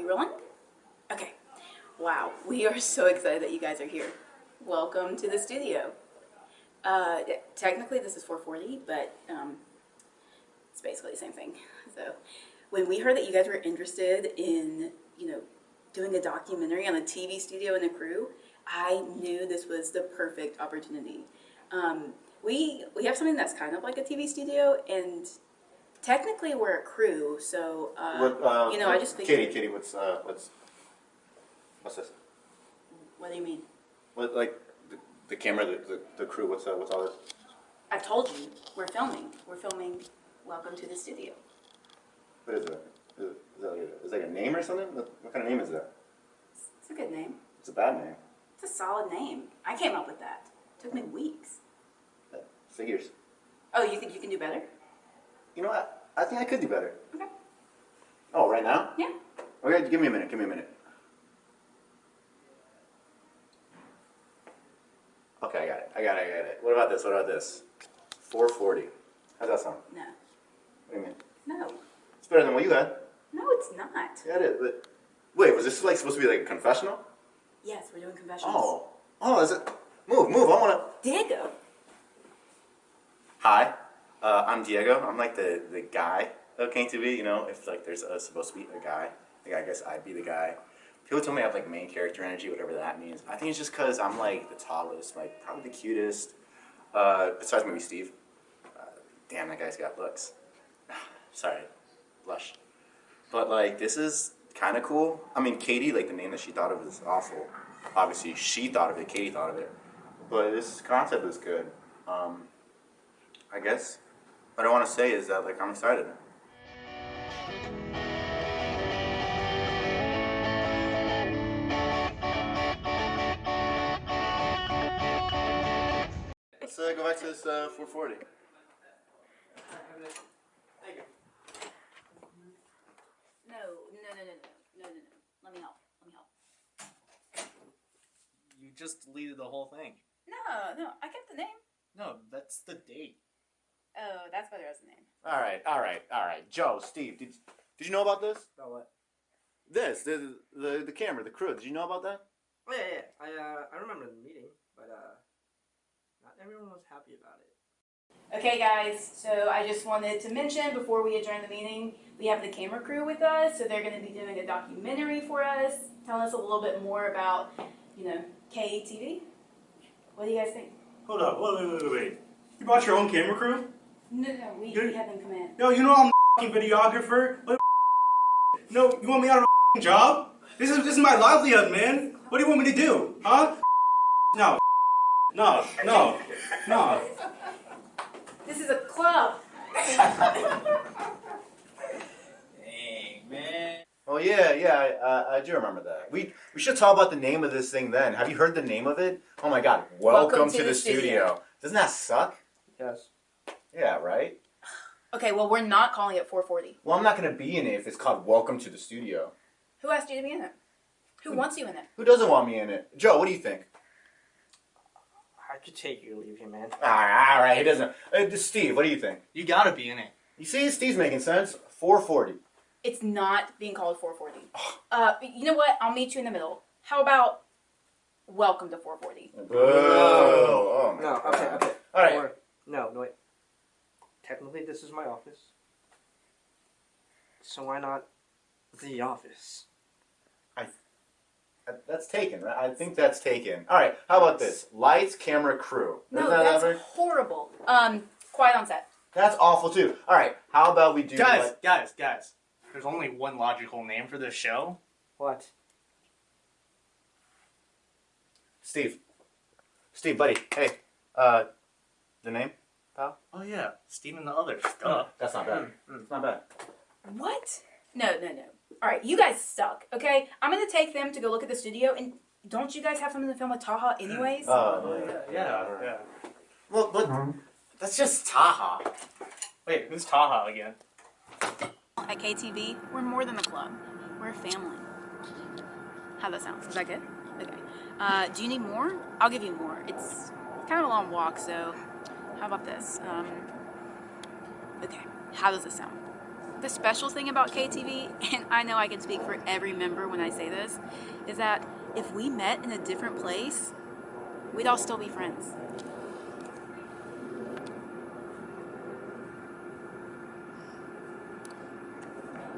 You rolling? Okay. Wow, we are so excited that you guys are here. Welcome to the studio. Technically this is 440, but it's basically the same thing. So when we heard that you guys were interested in, doing a documentary on a TV studio and a crew, I knew this was the perfect opportunity. We have something that's kind of like a TV studio, and technically we're a crew, so I just figured. Katie, what's this? What do you mean? What, like the camera, the crew? What's all this? I've told you, we're filming. We're filming Welcome to the Studio. What is it? Is it like a name or something? What kind of name is that? It's a good name. It's a bad name. It's a solid name. I came up with that. It took me weeks. Figures. Oh, you think you can do better? You know what? I think I could do better. Okay. Oh, right now? Yeah. Okay, give me a minute. Okay, I got it. What about this? 440. How's that sound? No. What do you mean? No. It's better than what you had. No, it's not. Yeah, it is. But wait, was this like supposed to be like a confessional? Yes, we're doing confessions. Oh, is it? Move. I wanna. Diego. Hi, I'm Diego. I'm like the guy of King TV. If like there's supposed to be a guy, I guess I'd be the guy. People tell me I have like main character energy, whatever that means. I think it's just because I'm like the tallest, like probably the cutest. Besides maybe Steve. Damn, that guy's got looks. Sorry, blush. But like this is kind of cool. I mean, Katie, like the name that she thought of is awful. Obviously, she thought of it. Katie thought of it. But this concept is good. I guess what I want to say is that like I'm excited. Let's go back to this 440. No. Let me help. You just deleted the whole thing. No, I kept the name. No, that's the date. Oh, that's better as a name. All right. Joe, Steve, did you know about this? About what? This, the camera, the crew. Did you know about that? Oh yeah. I remember the meeting, but not everyone was happy about it. Okay, guys, so I just wanted to mention before we adjourn the meeting, we have the camera crew with us, so they're going to be doing a documentary for us, telling us a little bit more about, KTV. What do you guys think? Hold up, wait. You brought your own camera crew? No, we had them come in. No, you know I'm a videographer. What no, you want me out of a job? This is my livelihood, man. What do you want me to do? Huh? No. This is a club. Dang, man. Oh yeah, I do remember that. We should talk about the name of this thing then. Have you heard the name of it? Oh my god, Welcome to the studio. Doesn't that suck? Yes. Yeah, right? Okay, well, we're not calling it 440. Well, I'm not going to be in it if it's called Welcome to the Studio. Who asked you to be in it? Who wants you in it? Who doesn't want me in it? Joe, what do you think? I could take you or leave you, man. All right, he doesn't. Steve, what do you think? You gotta be in it. You see, Steve's making sense. 440. It's not being called 440. You know what? I'll meet you in the middle. How about Welcome to 440? Boo. Oh, my No, God. okay. All right. Or, no, wait. Technically, this is my office. So why not the office? That's taken, right? I think that's taken. All right, how about this? Lights, camera, crew. No, Isn't that that's average? horrible. Quiet on set. That's awful, too. All right, how about we do... Guys. There's only one logical name for this show. What? Steve, buddy, hey, the name, pal? Oh yeah, Steve and the others. Duh. That's not bad. It's not bad. What? No. All right, you guys suck, okay? I'm going to take them to go look at the studio, and don't you guys have something to film with Taha anyways? Yeah. Well, but that's just Taha. Wait, who's Taha again? At KTV, we're more than a club. We're a family. How that sounds? Is that good? Okay. Do you need more? I'll give you more. It's kind of a long walk, so how about this? Okay, how does this sound? The special thing about KTV, and I know I can speak for every member when I say this, is that if we met in a different place, we'd all still be friends.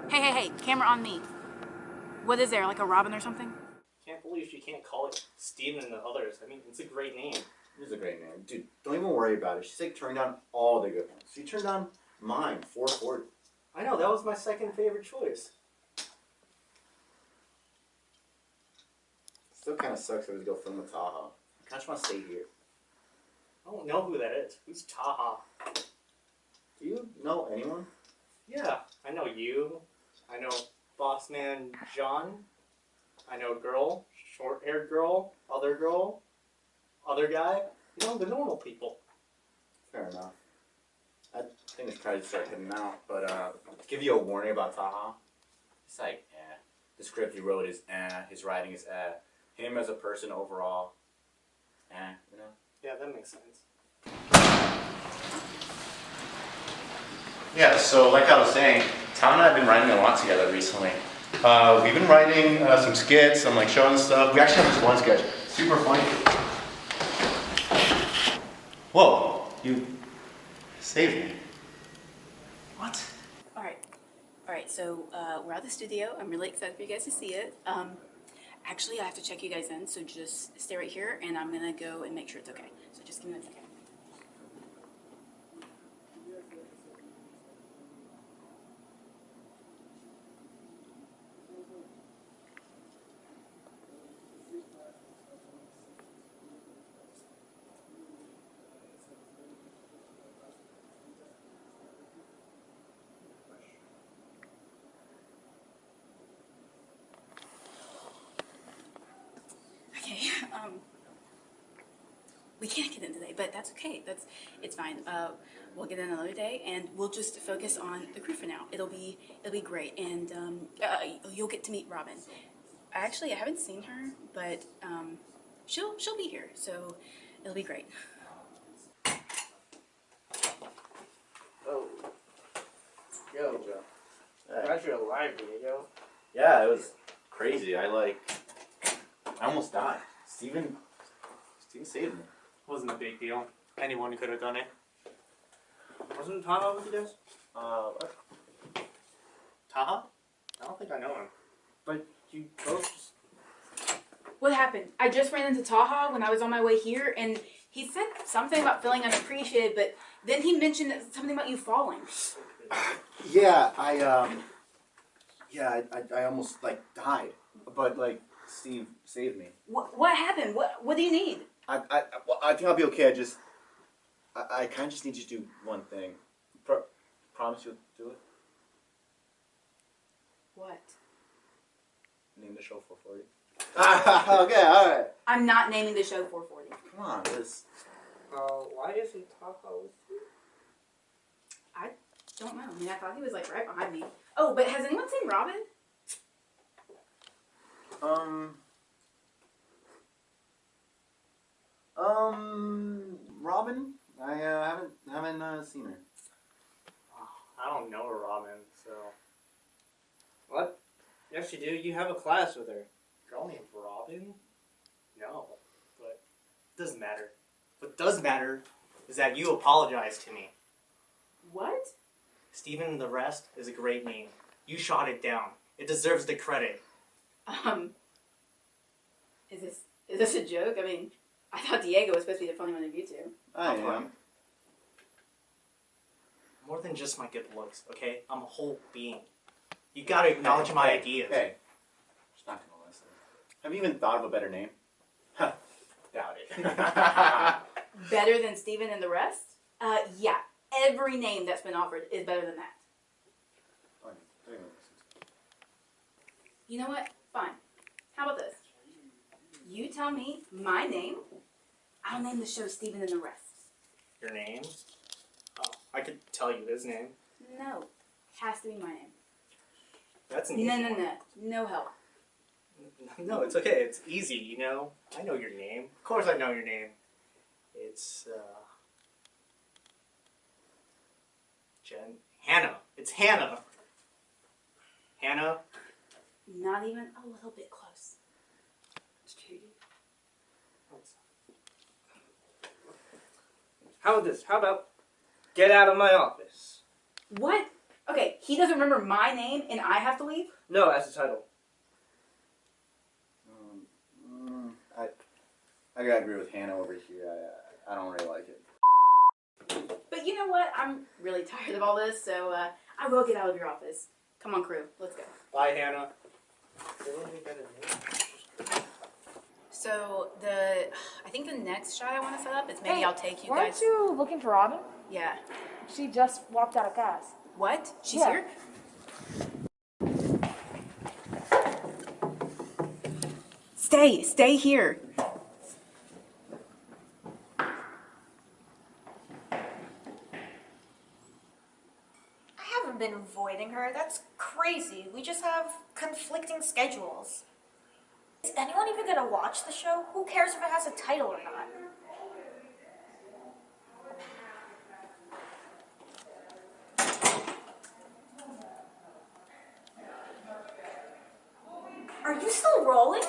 Hey, camera on me. What is there, like a robin or something? Can't believe she can't call it Steven and the others. I mean, it's a great name. It is a great name. Dude, don't even worry about it. She's like turned down all the good ones. She turned down mine, 440. I know, that was my second favorite choice. Still kind of sucks that we go film with Taha. I just want to stay here. I don't know who that is. Who's Taha? Do you know anyone? Yeah, I know you. I know boss man John. I know girl, short-haired girl, other guy. You know, the normal people. Fair enough. I think it's trying to start heading out, but to give you a warning about Taha, it's like, eh. The script he wrote is eh. His writing is eh. Him as a person overall, eh, you know? Yeah, that makes sense. Yeah, so like I was saying, Tom and I have been writing a lot together recently. We've been writing some skits, some like shows and stuff. We actually have this one sketch, super funny. Whoa, you saved me. What? Alright, so we're at the studio. I'm really excited for you guys to see it. Actually, I have to check you guys in, so just stay right here, and I'm gonna go and make sure it's okay. So just give me 1 second. Okay, we can't get in today, but that's okay. It's fine. We'll get in another day, and we'll just focus on the crew for now. It'll be great, and you'll get to meet Robin. Actually, I haven't seen her, but she'll be here, so it'll be great. Oh. Yo. Glad you're alive, Diego. Yeah, it was crazy. I almost died. Steven saved me. Wasn't a big deal. Anyone could have done it. Wasn't Taha with you guys? What? Taha? I don't think I know him. But you both just... What happened? I just ran into Taha when I was on my way here, and he said something about feeling unappreciated, but then he mentioned something about you falling. Yeah, I almost like died, but like Steve saved me. What happened? What do you need? Well, I think I'll be okay. I kind of just need you to do one thing. Promise you'll do it. What? Name the show 440. Okay, all right. I'm not naming the show 440. Come on, this. why isn't Taha with you? I don't know. I mean, I thought he was like right behind me. Oh, but has anyone seen Robin? Robin? I haven't seen her. I don't know Robin, so. What? Yes, you do. You have a class with her. Girl named Robin? No. But it doesn't matter. What does matter is that you apologized to me. What? Steven and the Rest is a great name. You shot it down. It deserves the credit. Is this a joke? I mean, I thought Diego was supposed to be the funny one of you two. I am. More than just my good looks, okay? I'm a whole being. You gotta acknowledge my ideas. Hey, she's not gonna listen. Have you even thought of a better name? Huh. Doubt it. Better than Steven and the Rest? Yeah. Every name that's been offered is better than that. You know what? Fine. How about this? You tell me my name. I'll name the show Steven and the Rest. Your name? Oh, I could tell you his name. No. Has to be my name. That's an easy one. No. No help. No, it's okay. It's easy, you know. I know your name. Of course I know your name. It's, Hannah. It's Hannah. Hannah. Not even a little bit close. It's cheating. How about this? How about get out of my office? What? Okay, he doesn't remember my name and I have to leave? No, as the title. I gotta agree with Hannah over here. I don't really like it. But you know what? I'm really tired of all this, so I will get out of your office. Come on, crew. Let's go. Bye, Hannah. So I think the next shot I want to set up is maybe Hey, I'll take you weren't guys. you looking for Robin? Yeah. She just walked out of class. What? She's Yeah. here? Stay here. I haven't been avoiding her. That's crazy. We just have conflicting schedules. Is anyone even gonna watch the show? Who cares if it has a title or not? Are you still rolling?